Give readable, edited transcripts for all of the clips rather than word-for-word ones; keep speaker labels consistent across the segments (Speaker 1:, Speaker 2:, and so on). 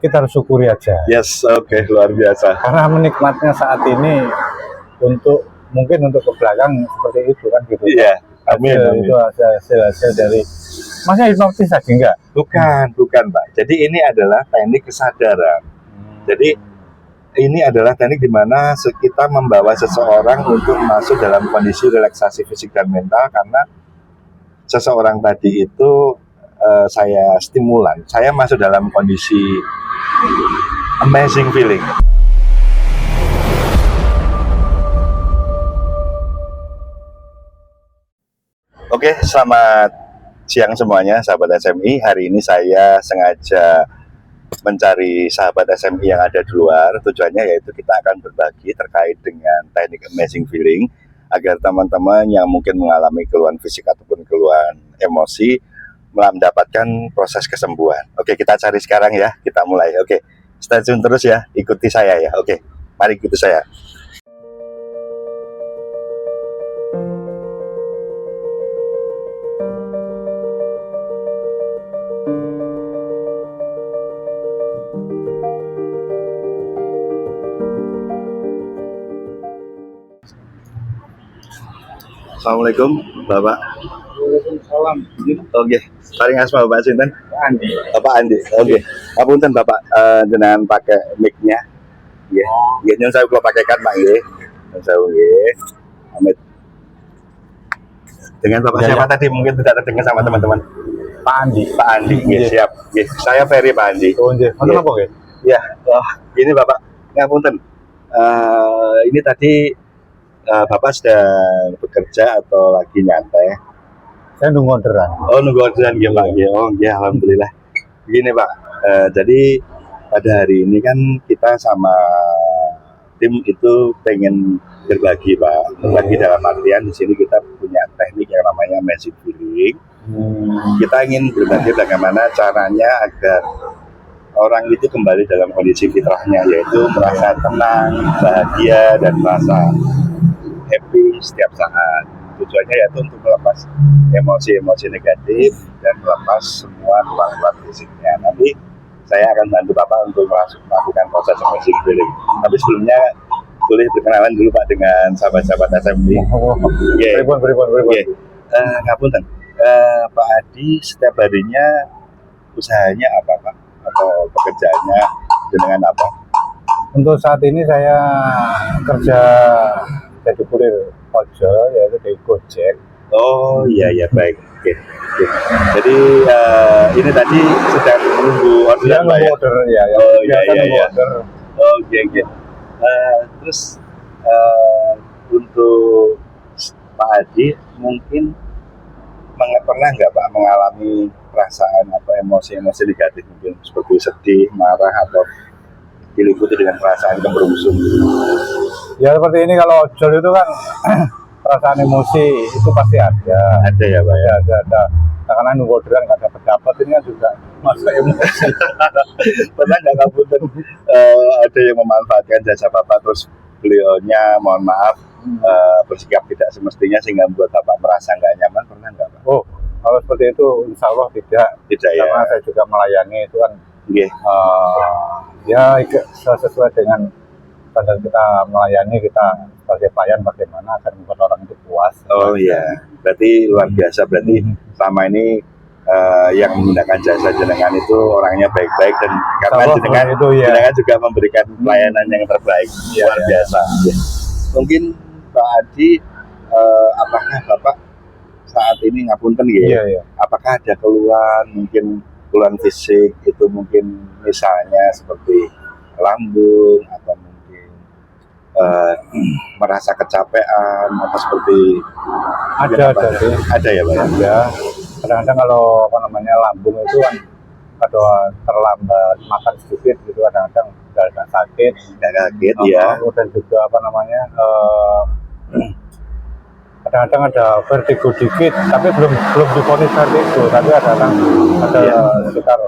Speaker 1: kita harus syukuri aja.
Speaker 2: Yes, oke, luar biasa.
Speaker 1: Karena menikmatnya saat ini mungkin untuk ke belakang seperti itu kan gitu.
Speaker 2: Iya, amin.
Speaker 1: Itu hasil dari masnya hipnotis aja enggak?
Speaker 2: Bukan Pak. Jadi ini adalah teknik kesadaran. Jadi ini adalah teknik di mana kita membawa seseorang untuk masuk dalam kondisi relaksasi fisik dan mental, karena seseorang tadi itu saya stimulan, saya masuk dalam kondisi amazing feeling. Oke, selamat siang semuanya sahabat SMI. Hari ini saya sengaja mencari sahabat SMI yang ada di luar. Tujuannya yaitu kita akan berbagi terkait dengan teknik amazing feeling, agar teman-teman yang mungkin mengalami keluhan fisik ataupun keluhan emosi mendapatkan proses kesembuhan. Oke, kita cari sekarang ya, kita mulai. Oke, stay tune terus ya, ikuti saya ya. Oke, mari ikuti saya. Assalamualaikum Bapak.
Speaker 1: Waalaikumsalam.
Speaker 2: Oke, paling asma Bapak sinten?
Speaker 1: Pak Andi.
Speaker 2: Bapak Andi. Oke. Ngapunten Bapak, dengan pakai mic-nya. Nggih. Nggih, nyun saya kula pakaikan Pak nggih. Nyun sewu nggih. Amit. Dengan Bapak
Speaker 1: Ya,
Speaker 2: siapa
Speaker 1: ya.
Speaker 2: tadi mungkin tidak terdengar sama teman-teman.
Speaker 1: Pak Andi.
Speaker 2: Pak Andi, nggih,
Speaker 1: Nggih.
Speaker 2: siap. Nggih, saya Ferry Pak Andi.
Speaker 1: Oh, nggih. Wonten
Speaker 2: Nggih.
Speaker 1: apa nggih?
Speaker 2: Ya, ini Bapak ngapunten. Ini tadi Bapak sedang bekerja atau lagi nyantai?
Speaker 1: Saya nunggu orderan.
Speaker 2: Oh, nunggu orderan nggih Pak. Nggih. Oh, nggih, alhamdulillah. Begini Pak, jadi pada hari ini kan kita sama tim itu pengen berbagi Pak. Berbagi dalam artian di sini kita punya teknik yang namanya amazing feeling. Kita ingin berbagi bagaimana caranya agar orang itu kembali dalam kondisi fitrahnya, yaitu merasa tenang, bahagia, dan merasa happy setiap saat. Tujuannya yaitu untuk melepas emosi-emosi negatif dan melepas semua keluhan fisiknya. Nanti saya akan bantu Bapak untuk melakukan proses amazing feeling. Tapi sebelumnya boleh berkenalan dulu Pak dengan sahabat-sahabat SMI.
Speaker 1: Iya. Pripun.
Speaker 2: Ngapunten. Pak Adi setiap harinya usahanya apa Pak? Atau pekerjaannya dengan apa?
Speaker 1: Untuk saat ini saya kerja jadi kurir ojol, yaitu di Gojek.
Speaker 2: Oh iya baik. Oke. Jadi ini tadi sedang menunggu orderan Pak ya?
Speaker 1: Order ya.
Speaker 2: Oh iya.
Speaker 1: Order.
Speaker 2: Oke. Terus untuk Pak Adi mungkin pernah nggak Pak mengalami perasaan atau emosi-emosi negatif, mungkin seperti sedih, marah, atau diliputi dengan perasaan kemerungsung?
Speaker 1: Ya seperti ini, kalau ojol itu kan perasaan emosi itu pasti ada.
Speaker 2: Ada ya Pak ya?
Speaker 1: Ada. Karena nunggu orderan nggak dapat ini kan juga masuk emosi.
Speaker 2: Pernah nggak ngapunten ada yang memanfaatkan jasa Bapak terus beliaunya mohon maaf bersikap tidak semestinya sehingga membuat Bapak merasa nggak nyaman, pernah nggak Pak?
Speaker 1: Oh, kalau seperti itu insya Allah tidak
Speaker 2: ya?
Speaker 1: Karena saya juga melayani itu kan ya sesuai dengan standar kita melayani, kita sebagai pelayan bagaimana agar membuat orang itu puas.
Speaker 2: Oh iya, berarti luar biasa. Berarti selama ini yang menggunakan jasa jenengan itu orangnya baik-baik, dan karena jenengan juga memberikan pelayanan yang terbaik. Luar biasa. Mungkin Pak Adi, apakah Bapak saat ini ngapunten ya? Apakah ada keluhan, mungkin keluhan fisik itu mungkin misalnya seperti lambung atau mungkin merasa kecapean atau seperti ada ya Pak?
Speaker 1: Ada. Kadang-kadang kalau lambung itu kan kalau terlambat makan sedikit gitu, kadang-kadang agak sakit
Speaker 2: ya.
Speaker 1: Dan juga kadang-kadang ada vertigo dikit, tapi belum divonis vertigo, tapi ada sekitar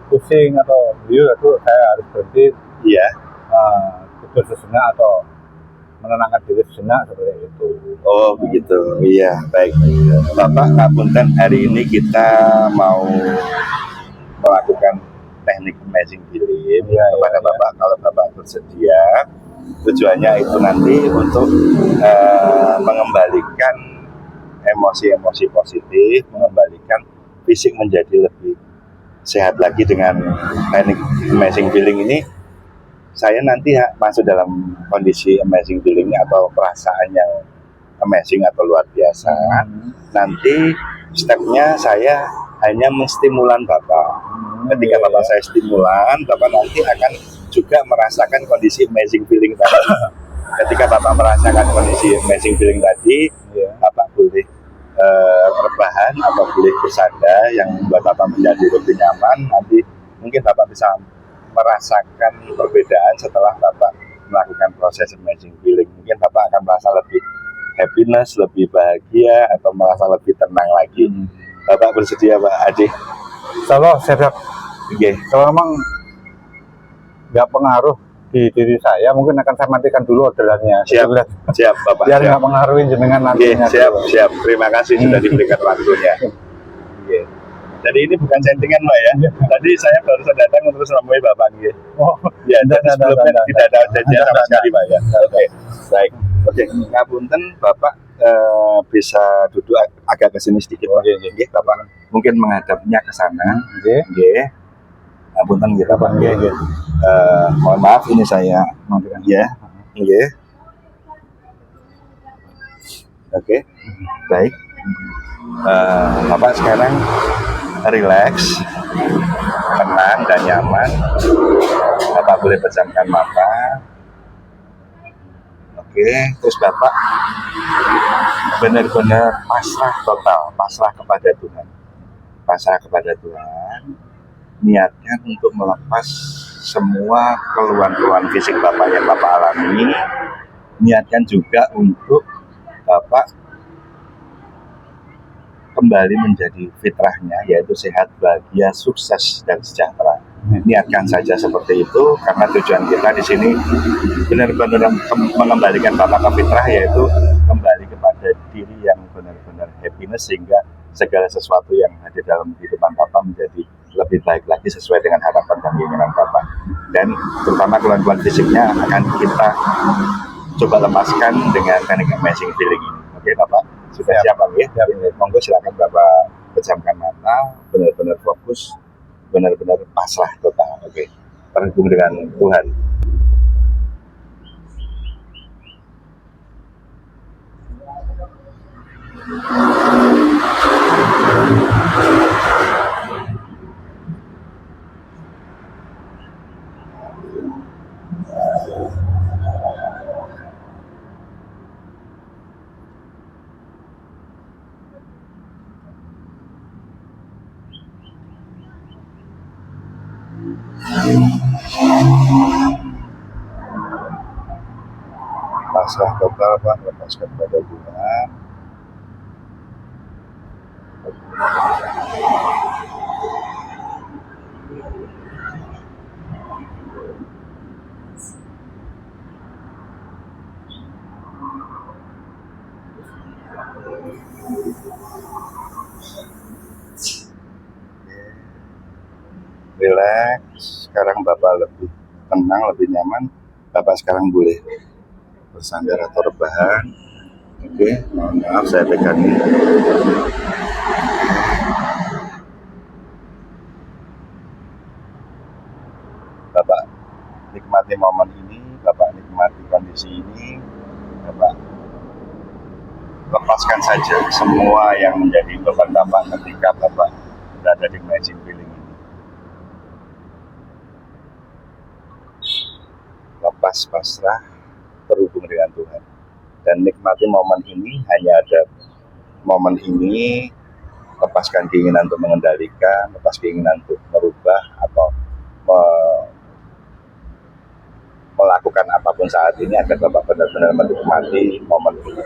Speaker 1: pusing atau itu saya harus berhenti tidur sejenak atau menenangkan diri sejenak, seperti itu.
Speaker 2: Oh begitu, iya baik. Bapak ngapunten, hari ini kita mau melakukan teknik amazing feeling
Speaker 1: Iya,
Speaker 2: kepada
Speaker 1: iya.
Speaker 2: Bapak kalau Bapak bersedia. Tujuannya itu nanti untuk mengembalikan emosi-emosi positif, mengembalikan fisik menjadi lebih sehat lagi dengan teknik amazing feeling ini. Saya nanti masuk dalam kondisi amazing feeling atau perasaan yang amazing atau luar biasa. Nanti stepnya saya hanya menstimulan Bapak. Ketika Bapak saya stimulan, Bapak nanti akan juga merasakan kondisi amazing feeling tadi. Ketika Bapak merasakan kondisi amazing feeling tadi, Bapak boleh rebahan atau boleh bersandar yang membuat Bapak menjadi lebih nyaman. Nanti mungkin Bapak bisa merasakan perbedaan setelah Bapak melakukan proses amazing feeling. Mungkin Bapak akan merasa lebih happiness, lebih bahagia, atau merasa lebih tenang lagi. Bapak bersedia, Pak Adi?
Speaker 1: Kalau siap.
Speaker 2: Oke.
Speaker 1: Kalau memang nggak pengaruh di diri saya, mungkin akan saya matikan dulu orderannya.
Speaker 2: Siap, Bapak.
Speaker 1: Biar nggak pengaruhin jenengan nantinya.
Speaker 2: Siap. Terima kasih sudah diberikan waktunya. Jadi ini bukan settingan, Pak ya. Tadi saya baru saja datang terus menemui Bapak. Ya, jadi sebelumnya tidak ada janjian sama sekali, Pak ya. Oke, baik. Oke, ngapunten Bapak bisa duduk agak ke sini sedikit, Pak. Oke, Bapak mungkin menghadapnya ke sana. Oke. Ngapunten gitu, Pak. Mohon maaf ini saya matikan. Oke, baik. Bapak sekarang relax, tenang dan nyaman. Bapak boleh pejamkan mata. Oke, terus Bapak benar-benar pasrah total, pasrah kepada Tuhan. Pasrah kepada Tuhan. Niatkan untuk melepas semua keluhan-keluhan fisik Bapak yang Bapak alami. Niatkan juga untuk Bapak kembali menjadi fitrahnya, yaitu sehat, bahagia, sukses, dan sejahtera. Niatkan saja seperti itu, karena tujuan kita di sini benar-benar mengembalikan Bapak ke fitrah, yaitu kembali kepada diri yang benar-benar happiness, sehingga segala sesuatu yang ada dalam kehidupan Bapak menjadi lebih baik lagi sesuai dengan harapan dan keinginan Bapak. Dan terutama keluhan-keluhan fisiknya akan kita coba lepaskan dengan teknik amazing feeling ini. Oke, Bapak? Sudah siap, Pak? Ya? Monggo silakan Bapak pejamkan mata, benar-benar fokus, benar-benar pasrah total. Oke, terhubung dengan Tuhan. Pasrah total, Pak, lepaskan pada Tuhan. Relax. Sekarang Bapak lebih tenang, lebih nyaman. Bapak sekarang boleh bersandar atau rebahan. Oke, mohon maaf saya pegangin. Bapak nikmati momen ini, Bapak nikmati kondisi ini, Bapak lepaskan saja semua yang menjadi beban Bapak ketika Bapak berada di amazing feeling ini. Lepas, pasrah, terhubung dengan Tuhan, dan nikmati momen ini. Hanya ada momen ini. Lepaskan keinginan untuk mengendalikan, lepas keinginan untuk merubah atau melakukan apapun saat ini, agar Bapak benar-benar menikmati momen ini.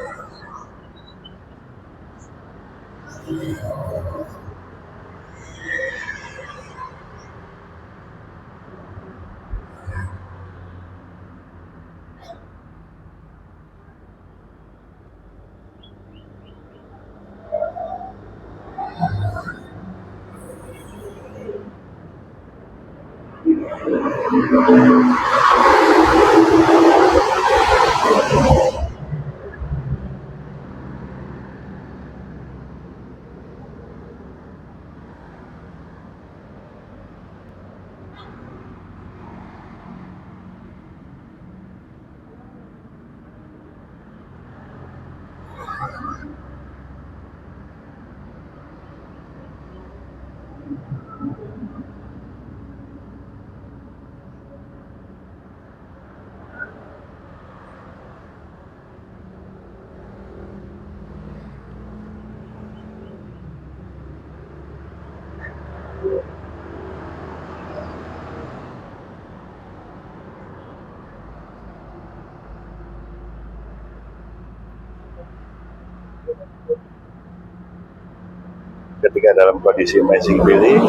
Speaker 2: Ketika dalam kondisi amazing feeling,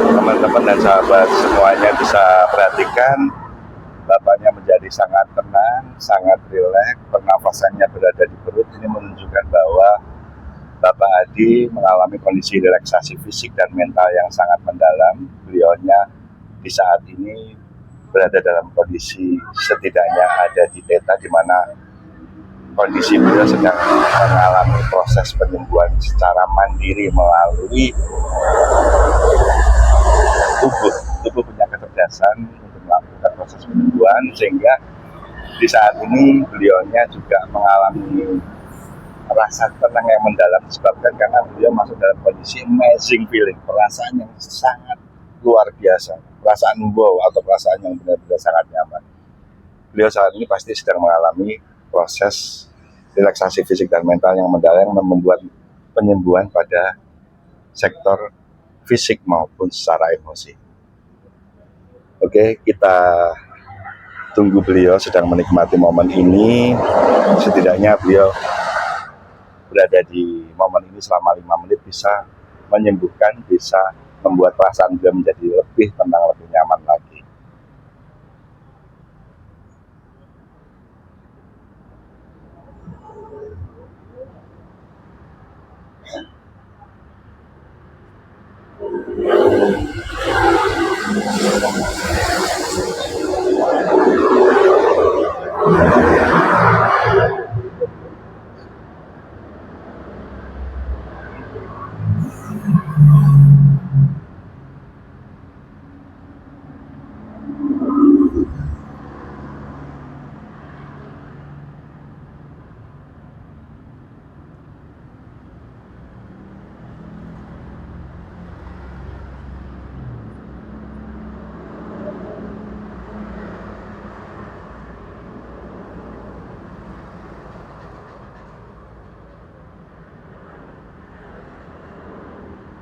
Speaker 2: teman-teman dan sahabat semuanya bisa perhatikan bapaknya menjadi sangat tenang, sangat rileks, pernafasannya berada di perut. Ini menunjukkan bahwa Bapak Adi mengalami kondisi relaksasi fisik dan mental yang sangat mendalam. Beliaunya di saat ini berada dalam kondisi setidaknya ada di theta, di mana kondisi beliau sedang mengalami proses penyembuhan secara mandiri melalui tubuh. Tubuh punya kecerdasan untuk melakukan proses penyembuhan, sehingga di saat ini beliaunya juga mengalami rasa tenang yang mendalam disebabkan karena beliau masuk dalam kondisi amazing feeling, perasaan yang sangat luar biasa, perasaan wow atau perasaan yang benar-benar sangat nyaman. Beliau saat ini pasti sedang mengalami proses relaksasi fisik dan mental yang mendalam yang membuat penyembuhan pada sektor fisik maupun secara emosi. Oke, kita tunggu beliau sedang menikmati momen ini. Setidaknya beliau berada di momen ini selama 5 menit bisa menyembuhkan, bisa membuat perasaan beliau menjadi lebih tenang, lebih nyaman lagi.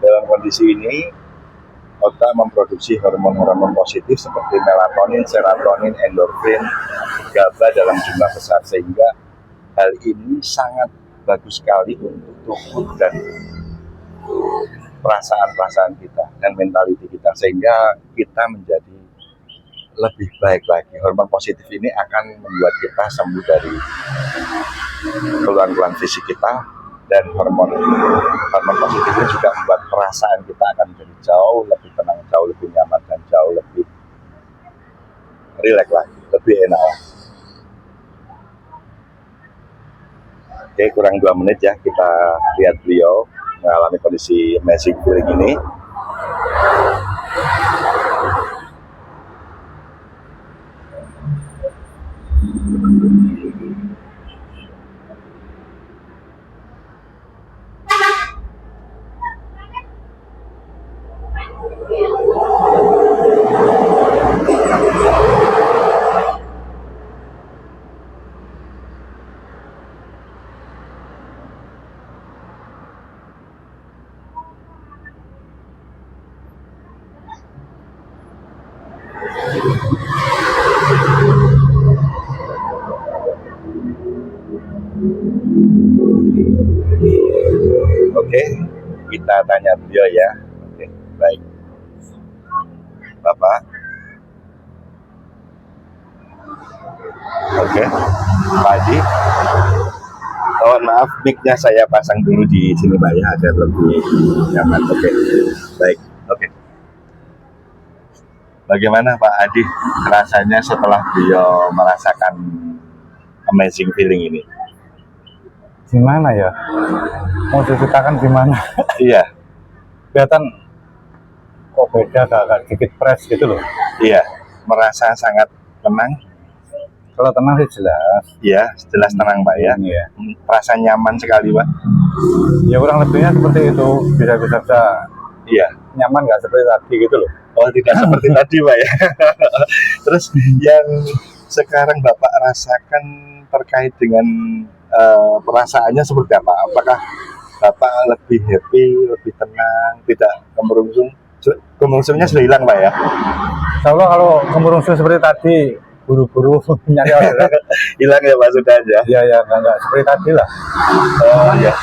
Speaker 2: Dalam kondisi ini, otak memproduksi hormon-hormon positif seperti melatonin, serotonin, endorfin, GABA dalam jumlah besar, sehingga hal ini sangat bagus sekali untuk tubuh dan perasaan-perasaan kita dan mentaliti kita, sehingga kita menjadi lebih baik lagi. Hormon positif ini akan membuat kita sembuh dari keluhan-keluhan fisik kita, dan hormon positif ini juga membuat perasaan kita akan menjadi jauh lebih tenang, jauh lebih nyaman, dan jauh lebih rileks lagi, lebih enak lagi. Oke, kurang 2 menit ya, kita lihat beliau mengalami kondisi amazing feeling ini. Oke, kita tanya beliau ya. Oke, baik. Bapak. Oke, Pak Haji. Mohon maaf, mic-nya saya pasang dulu di sini Pak ya, agar lebih nyaman. Oke, baik. Oke. Bagaimana Pak Adi rasanya setelah beliau merasakan amazing feeling ini?
Speaker 1: Gimana ya? Mau diceritakan gimana?
Speaker 2: Iya,
Speaker 1: Kelihatan kok beda, agak sedikit fresh gitu loh.
Speaker 2: iya, merasa sangat tenang.
Speaker 1: Kalau tenang sih jelas.
Speaker 2: Iya, jelas tenang Pak ya.
Speaker 1: Iya.
Speaker 2: Rasa nyaman sekali Pak.
Speaker 1: Ya kurang lebihnya seperti itu. Bisa-bisa saja
Speaker 2: Iya.
Speaker 1: nyaman nggak seperti tadi gitu loh.
Speaker 2: Oh, tidak seperti tadi Pak ya. Terus yang sekarang Bapak rasakan terkait dengan perasaannya seperti apa? Apakah Bapak lebih happy, lebih tenang, tidak kemerungsung? Kemerungsungnya sudah hilang Pak ya?
Speaker 1: Kalau kemerungsung seperti tadi, buru-buru nyari orderan.
Speaker 2: Hilang ya Pak sudah aja.
Speaker 1: Ya nggak seperti tadi lah.
Speaker 2: Oh iya.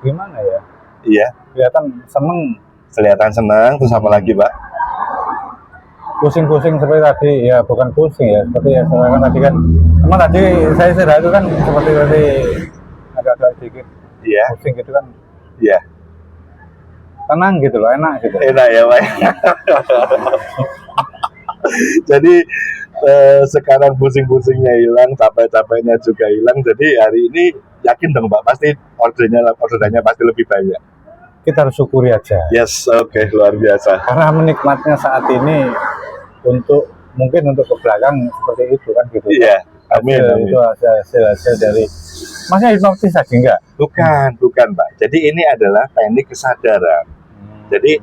Speaker 1: Gimana ya?
Speaker 2: Iya.
Speaker 1: Kelihatan seneng,
Speaker 2: Kelihatan senang. Terus apa lagi Pak?
Speaker 1: pusing-pusing seperti tadi. Ya bukan pusing ya, seperti ya sekarang tadi kan. Emang tadi saya istirahat itu kan seperti tadi agak-agak sedikit
Speaker 2: Iya.
Speaker 1: pusing gitu kan.
Speaker 2: Iya.
Speaker 1: Tenang gitu loh, enak gitu.
Speaker 2: Enak ya Pak. Jadi sekarang pusing-pusingnya hilang, capek-capeknya juga hilang. Jadi hari ini yakin dong Pak, pasti orderannya pasti lebih banyak.
Speaker 1: Kita harus syukuri aja.
Speaker 2: Yes, oke, luar biasa.
Speaker 1: Karena menikmatnya saat ini mungkin untuk ke belakang seperti itu kan gitu.
Speaker 2: Iya, amin, amin.
Speaker 1: Itu hasil dari masnya hipnotis aja enggak?
Speaker 2: Bukan Pak. Jadi ini adalah teknik kesadaran. Jadi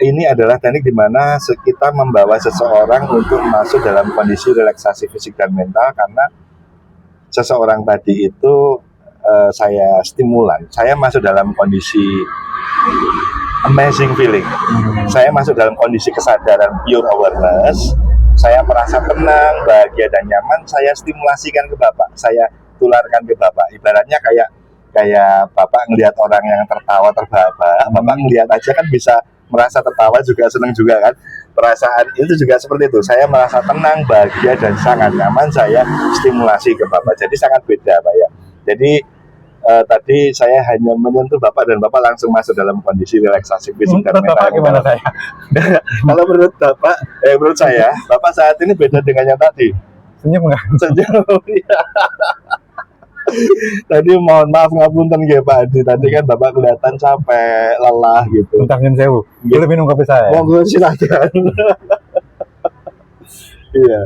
Speaker 2: ini adalah teknik di mana kita membawa seseorang untuk masuk dalam kondisi relaksasi fisik dan mental, karena seseorang tadi itu saya stimulan, saya masuk dalam kondisi amazing feeling. Saya masuk dalam kondisi kesadaran pure awareness. Saya merasa tenang, bahagia dan nyaman. Saya stimulasikan ke Bapak, saya tularkan ke Bapak. Ibaratnya kayak Bapak ngelihat orang yang tertawa terbahak-bahak, Bapak ngelihat aja kan bisa merasa tertawa juga, senang juga kan. Perasaan itu juga seperti itu. Saya merasa tenang, bahagia dan sangat nyaman. Saya stimulasi ke Bapak. Jadi sangat beda Pak ya. Jadi tadi saya hanya menyentuh Bapak dan Bapak langsung masuk dalam kondisi relaksasi fisik dan mental.
Speaker 1: Bapak gimana saya?
Speaker 2: Kalau menurut Bapak, menurut saya, Bapak saat ini beda dengan yang tadi.
Speaker 1: Senyum enggak?
Speaker 2: Senyum. Tadi mohon maaf ngapunten ya Pak Adi. Tadi kan Bapak kelihatan capek, lelah gitu.
Speaker 1: Bentar nyun sewu. Boleh minum kopi saya?
Speaker 2: Monggo silakan. Iya.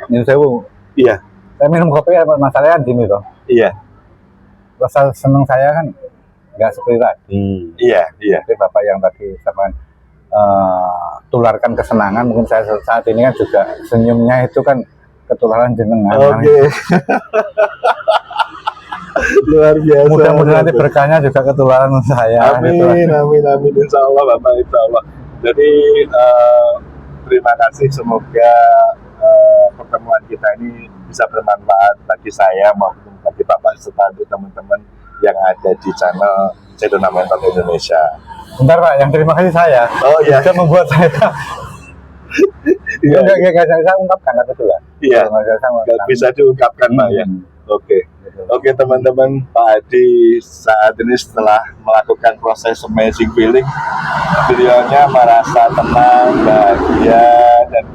Speaker 1: Nyun sewu.
Speaker 2: Iya.
Speaker 1: Saya minum kopi ya, masalahnya gini toh.
Speaker 2: Iya.
Speaker 1: Rasa seneng saya kan nggak seperti tadi.
Speaker 2: Iya.
Speaker 1: Jadi Bapak yang tadi sama tularkan kesenangan, mungkin saya saat ini kan juga senyumnya itu kan ketularan jenengan.
Speaker 2: Oke. Luar biasa.
Speaker 1: Mudah-mudahan nanti berkahnya juga ketularan saya.
Speaker 2: Amin, amin, insya Allah Bapak, insya Allah. Jadi terima kasih, semoga pertemuan kita ini bisa bermanfaat bagi saya maupun bagi Bapak serta teman-teman yang ada di channel Sedona Mental Indonesia.
Speaker 1: Bentar Pak, yang terima kasih saya.
Speaker 2: Oh iya.
Speaker 1: Sudah membuat saya.
Speaker 2: Iya.
Speaker 1: Nggak saya ungkapkan apa itu lah.
Speaker 2: Iya. Nggak bisa diungkapkan Pak ya. Oke teman-teman, Pak Adi saat ini setelah melakukan proses amazing feeling, beliaunya merasa tenang, bahagia, dan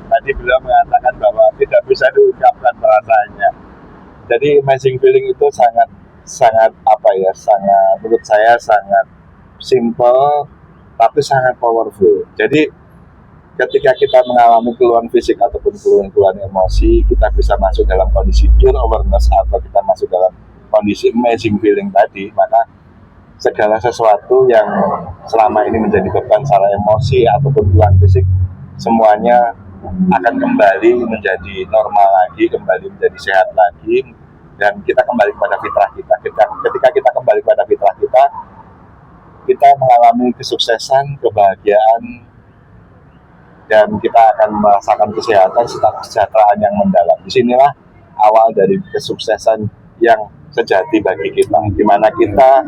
Speaker 2: tadi beliau mengatakan bahwa tidak bisa diungkapkan perasaannya. Jadi amazing feeling itu sangat menurut saya sangat simple tapi sangat powerful. Jadi ketika kita mengalami keluhan fisik ataupun keluhan emosi, kita bisa masuk dalam kondisi pure awareness atau kita masuk dalam kondisi amazing feeling tadi, maka segala sesuatu yang selama ini menjadi beban secara emosi ataupun keluhan fisik, semuanya akan kembali menjadi normal lagi, kembali menjadi sehat lagi, dan kita kembali kepada fitrah kita. Ketika kita kembali kepada fitrah kita mengalami kesuksesan, kebahagiaan, dan kita akan merasakan kesehatan serta kesejahteraan yang mendalam. Disinilah awal dari kesuksesan yang sejati bagi kita, di mana kita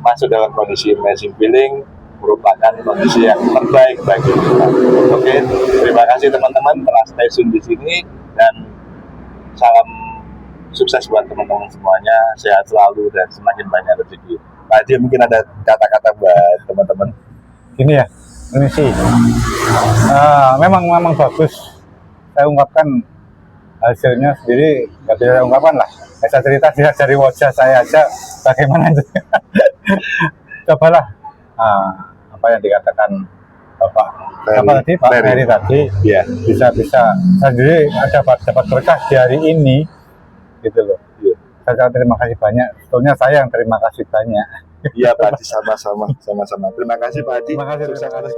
Speaker 2: masuk dalam kondisi amazing feeling merupakan kondisi yang terbaik bagi kita. Oke, terima kasih teman-teman telah stay tune di sini, dan salam sukses buat teman-teman semuanya, sehat selalu dan semakin banyak rezeki. Pak Haji mungkin ada kata-kata buat teman-teman.
Speaker 1: Gini ya, Permisi. Memang bagus. Saya ungkapkan hasilnya sendiri, nggak bisa saya ungkapkan lah. Saya cerita dari wajah saya aja bagaimana itu. Cobalah apa yang dikatakan Bapak Ferry tadi,
Speaker 2: ya.
Speaker 1: bisa saya sendiri dapat berkah di hari ini, gitu loh.
Speaker 2: Ya.
Speaker 1: Saya terima kasih banyak. Sebetulnya saya yang terima kasih banyak.
Speaker 2: Iya Pak Haji, sama-sama. Terima kasih Pak Haji.
Speaker 1: Terima kasih.
Speaker 2: Sukses terus.